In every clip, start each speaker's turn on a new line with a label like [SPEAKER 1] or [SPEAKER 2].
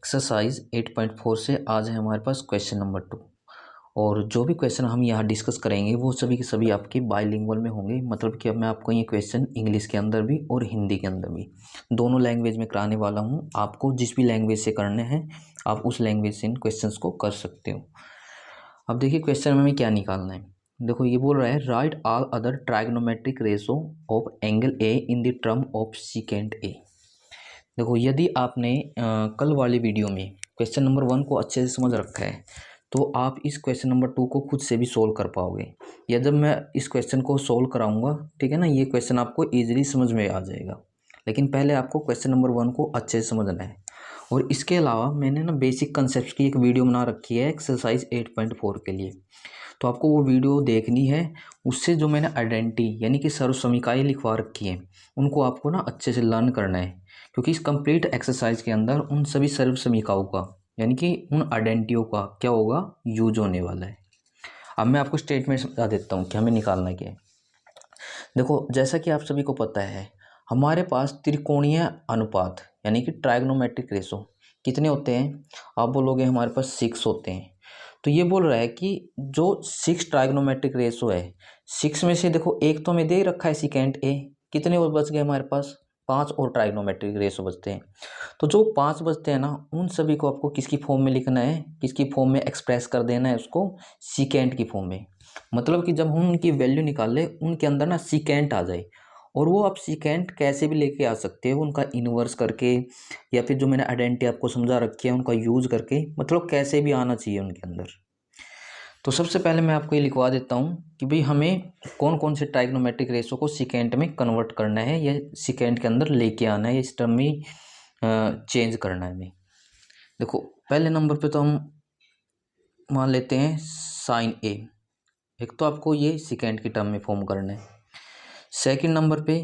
[SPEAKER 1] Exercise 8.4 से आज है हमारे पास क्वेश्चन नंबर 2। और जो भी क्वेश्चन हम यहाँ डिस्कस करेंगे वो सभी के सभी आपके बाइलिंगुअल में होंगे। मतलब कि अब मैं आपको ये क्वेश्चन इंग्लिश के अंदर भी और हिंदी के अंदर भी दोनों लैंग्वेज में कराने वाला हूँ। आपको जिस भी लैंग्वेज से करने हैं आप उस लैंग्वेज से इन क्वेश्चंस को कर सकते हो। अब देखिए क्वेश्चन में हमें क्या निकालना है। देखो ये बोल रहा है right all other trigonometric ratio of angle A in the term of secant A. देखो यदि आपने कल वाली वीडियो में क्वेश्चन नंबर 1 को अच्छे से समझ रखा है तो आप इस क्वेश्चन नंबर 2 को खुद से भी सोल्व कर पाओगे। या जब मैं इस क्वेश्चन को सोल्व कराऊंगा, ठीक है ना, ये क्वेश्चन आपको ईजिली समझ में आ जाएगा। लेकिन पहले आपको क्वेश्चन नंबर 1 को अच्छे से समझना है। और इसके अलावा मैंने ना बेसिक कंसेप्ट की एक वीडियो बना रखी है एक्सरसाइज 8.4 के लिए, तो आपको वो वीडियो देखनी है। उससे जो मैंने आइडेंटिटी यानी कि सर्वसमीकाएँ लिखवा रखी हैं उनको आपको ना अच्छे से लर्न करना है, क्योंकि इस कंप्लीट एक्सरसाइज के अंदर उन सभी सर्वसमीकाओं का यानी कि उन आइडेंटिटियों का क्या होगा, यूज होने वाला है। अब मैं आपको स्टेटमेंट बता देता हूँ कि हमें निकालना क्या है। देखो जैसा कि आप सभी को पता है हमारे पास त्रिकोणीय अनुपात यानी कि ट्राइग्नोमेट्रिक रेशो कितने होते हैं। आप बोलोगे हमारे पास 6 होते हैं। तो ये बोल रहा है कि जो 6 ट्राइग्नोमेट्रिक रेशो है, 6 में से देखो एक तो हमें दे रखा है सिकेंट ए, कितने और बच गए हमारे पास 5 और ट्राइग्नोमेट्रिक रेशो बचते हैं। तो जो 5 बचते हैं ना उन सभी को आपको किसकी फॉर्म में लिखना है, किसकी फॉर्म में एक्सप्रेस कर देना है, उसको सिकेंट की फॉर्म में। मतलब कि जब हम उनकी वैल्यू निकाले उनके अंदर ना सिकेंट आ जाए। और वो आप सिकेंट कैसे भी लेके आ सकते हो, उनका इन्वर्स करके या फिर जो मैंने आइडेंटिटी आपको समझा रखी है उनका यूज करके, मतलब कैसे भी आना चाहिए उनके अंदर। तो सबसे पहले मैं आपको ये लिखवा देता हूँ कि भाई हमें कौन कौन से ट्राइग्नोमेट्रिक रेशो को सिकेंट में कन्वर्ट करना है या सिकेंट के अंदर लेके आना है, इस टर्म में चेंज करना है हमें। देखो पहले नंबर पे तो हम मान लेते हैं साइन ए। एक तो आपको ये सिकेंट की टर्म में फॉर्म करना है। सेकंड नंबर पे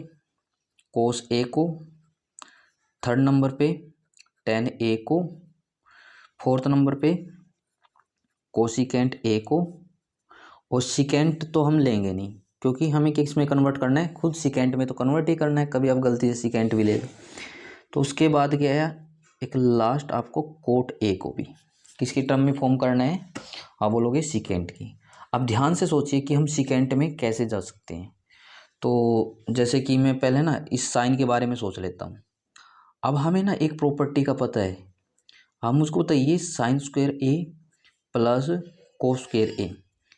[SPEAKER 1] कोस ए को, थर्ड नंबर पे टेन ए को, फोर्थ नंबर पे कोसिकेंट ए को। और सिकेंट तो हम लेंगे नहीं क्योंकि हमें किस में कन्वर्ट करना है, खुद सिकेंट में तो कन्वर्ट ही करना है, कभी आप गलती से सिकेंट भी ले लो। तो उसके बाद क्या है, एक लास्ट आपको कोट ए को भी किसकी टर्म में फॉर्म करना है, आप बोलोगे सिकेंट की। अब ध्यान से सोचिए कि हम सिकेंट में कैसे जा सकते हैं। तो जैसे कि मैं पहले ना इस साइन के बारे में सोच लेता हूँ। अब हमें ना एक प्रॉपर्टी का पता है, आप मुझको बताइए sine square A plus cos square A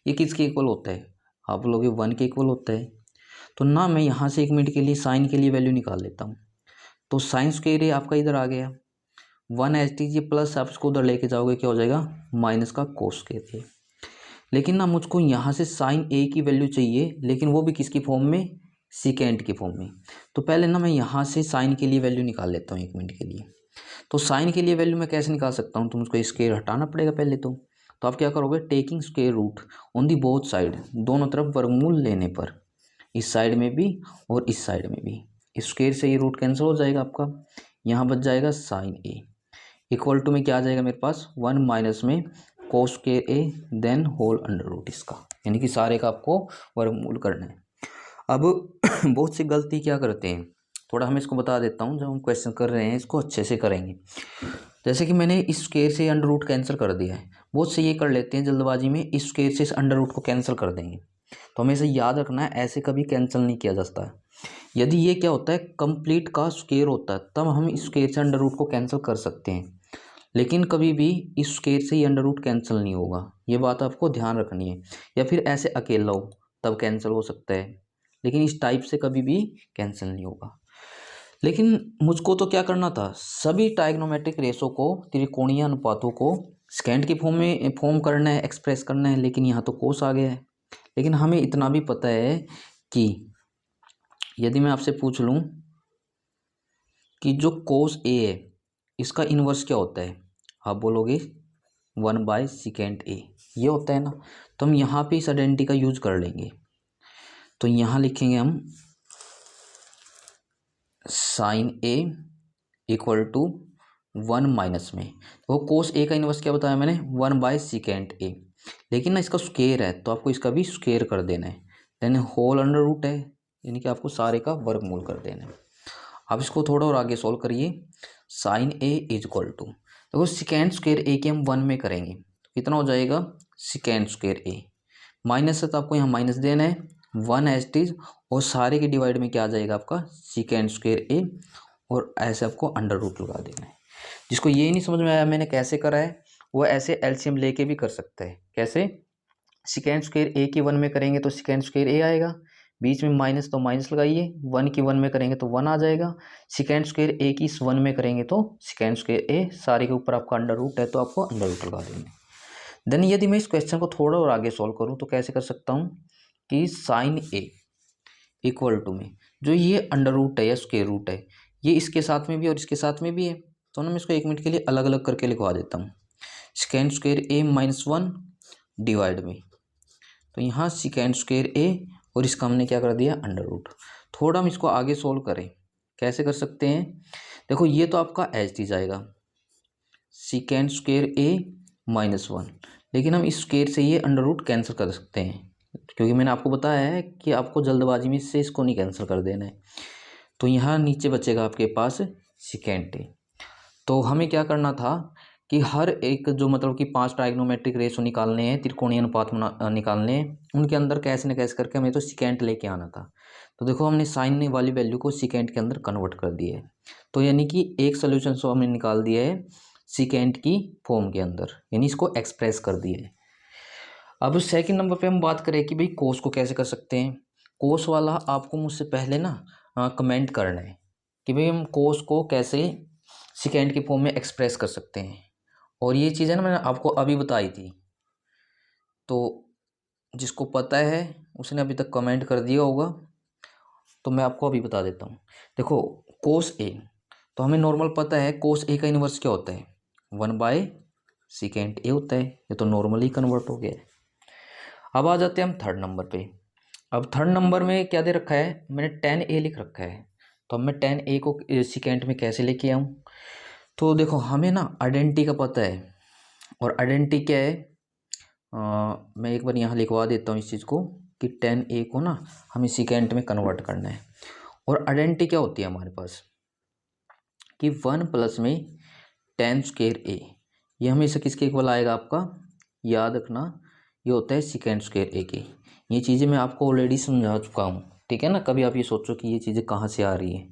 [SPEAKER 1] ये किसके इक्वल होता है, आप लोग 1 के इक्वल होता है। तो ना मैं यहाँ से 1 मिनट के लिए साइन के लिए वैल्यू निकाल लेता हूँ। तो साइन स्क्वायर ए आपका इधर आ गया 1 एच टी जी प्लस आप इसको उधर लेके जाओगे क्या हो जाएगा माइनस का कोस स्क्वायर ए। लेकिन ना मुझको यहाँ से साइन ए की वैल्यू चाहिए, लेकिन वो भी किसकी फॉर्म में, सिकेंट की फॉर्म में। तो पहले ना मैं यहाँ से साइन के लिए वैल्यू निकाल लेता हूँ 1 मिनट के लिए। तो साइन के लिए वैल्यू मैं कैसे निकाल सकता हूँ, तो मुझको स्क्वायर हटाना पड़ेगा पहले तो आप क्या करोगे, taking square root on the both side, दोनों तरफ वर्गमूल लेने पर, इस साइड में भी और इस साइड में भी, स्क्वायर से ये रूट कैंसिल हो जाएगा आपका, यहाँ बच जाएगा साइन ए इक्वल टू में क्या आ जाएगा मेरे पास 1 माइनस में cos square A then whole under root इसका, यानी कि सारे का आपको वर्गमूल करना है। अब बहुत सी गलती क्या करते हैं, थोड़ा हम इसको बता देता हूँ, जब हम क्वेश्चन कर रहे हैं इसको अच्छे से करेंगे। जैसे कि मैंने इस स्क्वायर से अंडर रूट कैंसिल कर दिया है, बहुत से ये कर लेते हैं जल्दबाजी में, इस स्क्वायर से इस अंडर रूट को कैंसिल कर देंगे। तो हमें इसे याद रखना है, ऐसे कभी कैंसिल नहीं किया जाता है। यदि ये क्या होता है कंप्लीट का स्क्वायर होता है तब हम इस स्क्वायर से अंडर रूट को कैंसिल कर सकते हैं, लेकिन कभी भी इस स्क्वायर से ही अंडर रूट कैंसिल नहीं होगा, ये बात आपको ध्यान रखनी है। या फिर ऐसे अकेला हो तब कैंसिल हो सकता है, लेकिन इस टाइप से कभी भी कैंसिल नहीं होगा। लेकिन मुझको तो क्या करना था, सभी ट्राइग्नोमेट्रिक रेशो को, त्रिकोणीय अनुपातों को सेकेंड की फॉर्म में फॉर्म करना है, एक्सप्रेस करना है, लेकिन यहाँ तो कोस आ गया है। लेकिन हमें इतना भी पता है कि यदि मैं आपसे पूछ लूँ कि जो कोस ए है इसका इन्वर्स क्या होता है, आप बोलोगे 1/सेकेंट ए ये होता है ना। तो हम यहाँ पे इस आइडेंटिटी का यूज कर लेंगे। तो यहाँ लिखेंगे हम sine A equal to 1 minus में, तो कोस ए का इन्वर्स क्या बताया मैंने 1/सेकेंट ए, लेकिन ना इसका स्क्वायर है तो आपको इसका भी स्क्वायर कर देना है, देन होल अंडर रूट है यानी कि आपको सारे का वर्गमूल कर देना है। अब इसको थोड़ा और आगे सोल्व करिए, sine A is equal to, देखो सिकेंड स्क्वायर ए की हम 1 में करेंगे तो कितना हो जाएगा सिकेंड स्क्वायर ए, माइनस है तो आपको यहाँ माइनस देना है 1 एज इट इज, और सारे के डिवाइड में क्या आ जाएगा आपका सिकेंड स्क्वायर ए, और ऐसे आपको अंडर रूट लगा देना है। जिसको ये नहीं समझ में आया मैंने कैसे करा है, वो ऐसे एलसीएम लेके भी कर सकता है। कैसे, सिकेंड स्क्वायर ए की 1 में करेंगे तो सिकेंड स्क्वायर ए आएगा, बीच में माइनस तो माइनस लगाइए, 1 की 1 में करेंगे तो 1 आ जाएगा, सिकेंड स्क्वायर ए की इस 1 में करेंगे तो सिकेंड स्क्वायर ए, सारे के ऊपर आपका अंडर रूट है तो आपको अंडर रूट लगा देंगे। देन यदि मैं इस क्वेश्चन को थोड़ा और आगे सॉल्व करूँ तो कैसे कर सकता हूँ कि साइन ए इक्वल टू में जो ये अंडर रूट है या स्क्वायर रूट है, ये इसके साथ में भी और इसके साथ में भी है, तो ना मैं इसको 1 मिनट के लिए अलग अलग करके लिखवा देता हूँ। Second square A minus 1 divide में, तो यहाँ सेकेंड स्क्वायर ए और इसका हमने क्या कर दिया अंडर रूट। थोड़ा हम इसको आगे सोल्व करें, कैसे कर सकते हैं, देखो ये तो आपका एच डी जाएगा सेकेंड स्क्वायर ए माइनस 1, लेकिन हम इस स्क्वायर से ये अंडर रूट कैंसिल कर सकते हैं, क्योंकि मैंने आपको बताया है कि आपको जल्दबाजी में इससे इसको नहीं कैंसिल कर देना है। तो यहाँ नीचे बचेगा आपके पास सेकेंड ए। तो हमें क्या करना था कि हर एक जो मतलब कि 5 ट्राइग्नोमेट्रिक रेशो निकालने हैं, त्रिकोणीय अनुपात निकालने हैं, उनके अंदर कैसे न कैसे करके हमें तो सेकेंड लेके आना था। तो देखो हमने साइन वाली वैल्यू को सेकेंड के अंदर कन्वर्ट कर दिया है, तो यानी कि एक सोल्यूशन सो हमने निकाल दिया है सेकेंड की फॉर्म के अंदर, यानी इसको एक्सप्रेस कर दिया है। अब सेकंड नंबर पे हम बात करें कि भाई कोस को कैसे कर सकते हैं। कोस वाला आपको मुझसे पहले ना कमेंट करना है कि भाई हम कोस को कैसे सेकेंड की फॉर्म में एक्सप्रेस कर सकते हैं, और ये चीज़ें ना मैंने आपको अभी बताई थी, तो जिसको पता है उसने अभी तक कमेंट कर दिया होगा, तो मैं आपको अभी बता देता हूँ। देखो कोस ए, तो हमें नॉर्मल पता है कोस ए का इन्वर्स क्या होता है 1 बाय सेकेंड ए होता है, ये तो नॉर्मली कन्वर्ट हो गया है। अब आ जाते हैं हम थर्ड नंबर पे। अब थर्ड नंबर में क्या दे रखा है, मैंने 10a लिख रखा है, तो अब मैं 10a को सेकेंड में कैसे लेके आऊँ। तो देखो हमें ना आइडेंटिटी का पता है, और आइडेंटिटी क्या है, मैं एक बार यहाँ लिखवा देता हूँ इस चीज़ को कि 10a को ना हमें सेकेंड में कन्वर्ट करना है। और आइडेंटिटी क्या होती है हमारे पास कि 1 प्लस में 10 स्क्वायर ए, ये हमेशा किसके इक्वल आएगा आपका, याद रखना ये होता है सेकेंड स्क्वायर ए के। ये चीज़ें मैं आपको ऑलरेडी समझा चुका हूँ, ठीक है ना, कभी आप ये सोचो कि ये चीज़ें कहाँ से आ रही है,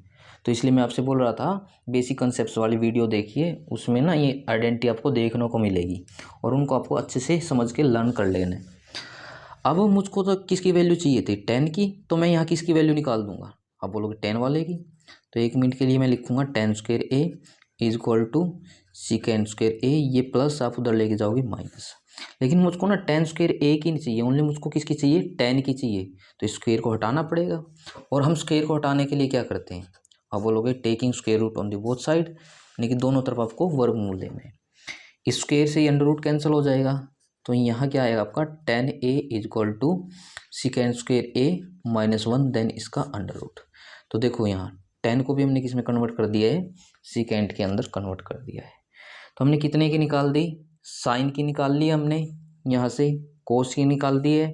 [SPEAKER 1] तो इसलिए मैं आपसे बोल रहा था बेसिक कंसेप्ट वाली वीडियो देखिए, उसमें ना ये आइडेंटिटी आपको देखने को मिलेगी और उनको आपको अच्छे से समझ के लर्न कर लेना है। अब मुझको तो किसकी वैल्यू चाहिए थी 10 की, तो मैं यहाँ किसकी वैल्यू निकाल दूंगा, आप बोलोगे 10 वाले की, तो 1 मिनट के लिए मैं लिखूंगा 10 square A is equal to second square A, ये प्लस आप उधर लेके जाओगे माइनस, लेकिन मुझको ना 10 स्क्वायर ए की नहीं चाहिए, ओनली मुझको किसकी चाहिए 10 की चाहिए, तो स्क्वायर को हटाना पड़ेगा। और हम स्क्वायर को हटाने के लिए क्या करते हैं, आप बोलोगे taking square root on the both side, यानी कि दोनों तरफ आपको वर्गमूल लेना है, स्क्वायर से अंडर रूट कैंसिल हो जाएगा, तो यहाँ क्या आएगा आपका 10a is equal to second square A minus 1 then इसका अंडर रूट। तो देखो यहाँ 10 को भी हमने किस में कन्वर्ट कर दिया है, सेकेंड के अंदर कन्वर्ट कर दिया है। तो हमने कितने की निकाल दी, साइन की निकाल ली हमने, यहाँ से कोस की निकाल दी है,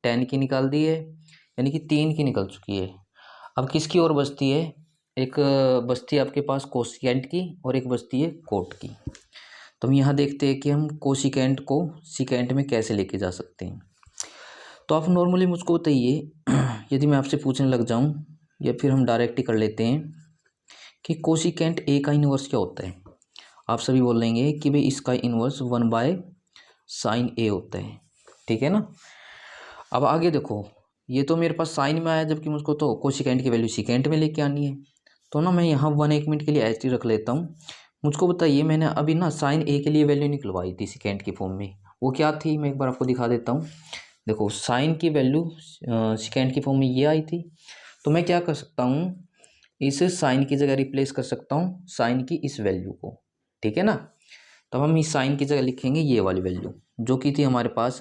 [SPEAKER 1] 10 की निकाल दी है, यानी कि 3 की निकल चुकी है। अब किसकी और बचती है, एक बचती है आपके पास कोसेकेंट की और एक बचती है कोट की। तो हम यहाँ देखते हैं कि हम कोसेकेंट को सेकेंड में कैसे लेके जा सकते हैं। तो आप नॉर्मली मुझको बताइए यदि मैं आपसे पूछने लग जाऊँ, या फिर हम डायरेक्ट ही कर लेते हैं कि कोसेकेंट ए का इन्वर्स क्या होता है, आप सभी बोल लेंगे कि भाई इसका इन्वर्स 1 बाय साइन ए होता है, ठीक है ना। अब आगे देखो, ये तो मेरे पास साइन में आया, जबकि मुझको तो कोसेकेंट की वैल्यू सेकेंड में लेके आनी है, तो ना मैं यहाँ 1 मिनट के लिए एच डी रख लेता हूँ। मुझको बताइए, मैंने अभी ना साइन ए के लिए वैल्यू निकलवाई थी सेकेंड की फॉर्म में, वो क्या थी मैं एक बार आपको दिखा देता हूँ। देखो साइन की वैल्यू सेकेंड की फॉर्म में ये आई थी, तो मैं क्या कर सकता हूँ, इस साइन की जगह रिप्लेस कर सकता हूँ साइन की इस वैल्यू को, ठीक है ना। तब हम इस साइन की जगह लिखेंगे ये वाली वैल्यू जो कि थी हमारे पास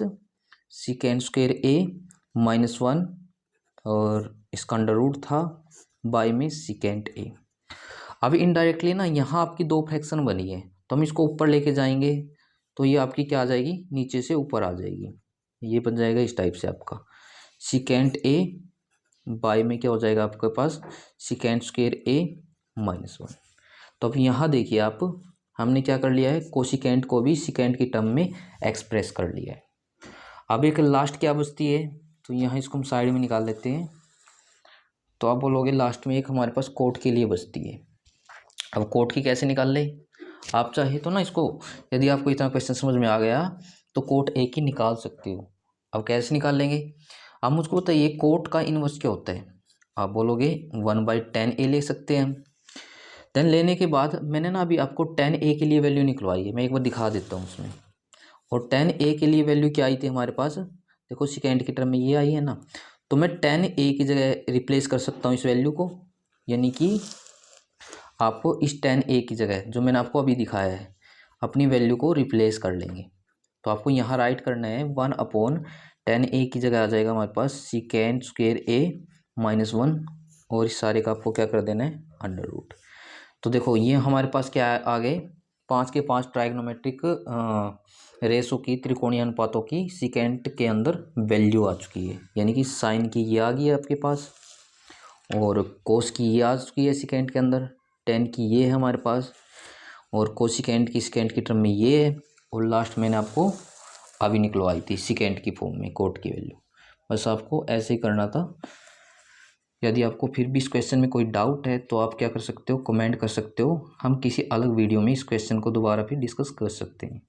[SPEAKER 1] सेकेंड स्क्वायर ए माइनस 1, और इसका अंडर रूट था बाय में सेकेंड ए। अब इनडायरेक्टली ना यहाँ आपकी दो फ्रैक्शन बनी है, तो हम इसको ऊपर लेके जाएंगे, तो ये आपकी क्या आ जाएगी, नीचे से ऊपर आ जाएगी, ये बन जाएगा इस टाइप से आपका सेकेंड ए बाय में क्या हो जाएगा आपके पास सेकेंड स्क्वायर ए माइनस 1। तो अब यहाँ देखिए आप, हमने क्या कर लिया है, कोसिकेंट को भी सिकेंट की टर्म में एक्सप्रेस कर लिया है। अब एक लास्ट क्या बचती है, तो यहाँ इसको हम साइड में निकाल लेते हैं। तो आप बोलोगे लास्ट में एक हमारे पास कोट के लिए बचती है। अब कोट की कैसे निकाल ले, आप चाहे तो ना इसको, यदि आपको इतना क्वेश्चन समझ में आ गया तो कोट ए की निकाल सकते हो। अब कैसे निकाल लेंगे, अब मुझको बताइए कोट का इन्वर्स क्या होता है। आप बोलोगे 1/10 ए ले सकते हैं हम। देन लेने के बाद मैंने ना अभी आपको 10 ए के लिए वैल्यू निकलवाई है, मैं एक बार दिखा देता हूँ उसमें। और 10 ए के लिए वैल्यू क्या आई थी हमारे पास, देखो सेकेंड की टर्म में ये आई है ना, तो मैं 10 ए की जगह रिप्लेस कर सकता हूँ इस वैल्यू को, यानी कि आपको इस 10 ए की जगह जो मैंने आपको अभी दिखाया है अपनी वैल्यू को रिप्लेस कर लेंगे। तो आपको यहाँ राइट करना है 1/10 ए की जगह आ जाएगा हमारे पास सिकेंड स्क्वेयर ए -1, और इस सारे का आपको क्या कर देना है अंडर रूट। तो देखो ये हमारे पास क्या आ गए, 5 के 5 ट्राइग्नोमेट्रिक रेशो की त्रिकोणीय अनुपातों की सिकेंट के अंदर वैल्यू आ चुकी है, यानी कि साइन की ये आ गई है आपके पास, और कोस की ये आ चुकी है सिकेंट के अंदर, टेन की ये है हमारे पास, और कोसिकेंट की सिकेंट की टर्म में ये है, और लास्ट मैंने आपको अभी निकलवाई थी सिकेंट की फॉर्म में कोट की वैल्यू। बस आपको ऐसे ही करना था। यदि आपको फिर भी इस क्वेश्चन में कोई डाउट है तो आप क्या कर सकते हो, कमेंट कर सकते हो, हम किसी अलग वीडियो में इस क्वेश्चन को दोबारा फिर डिस्कस कर सकते हैं।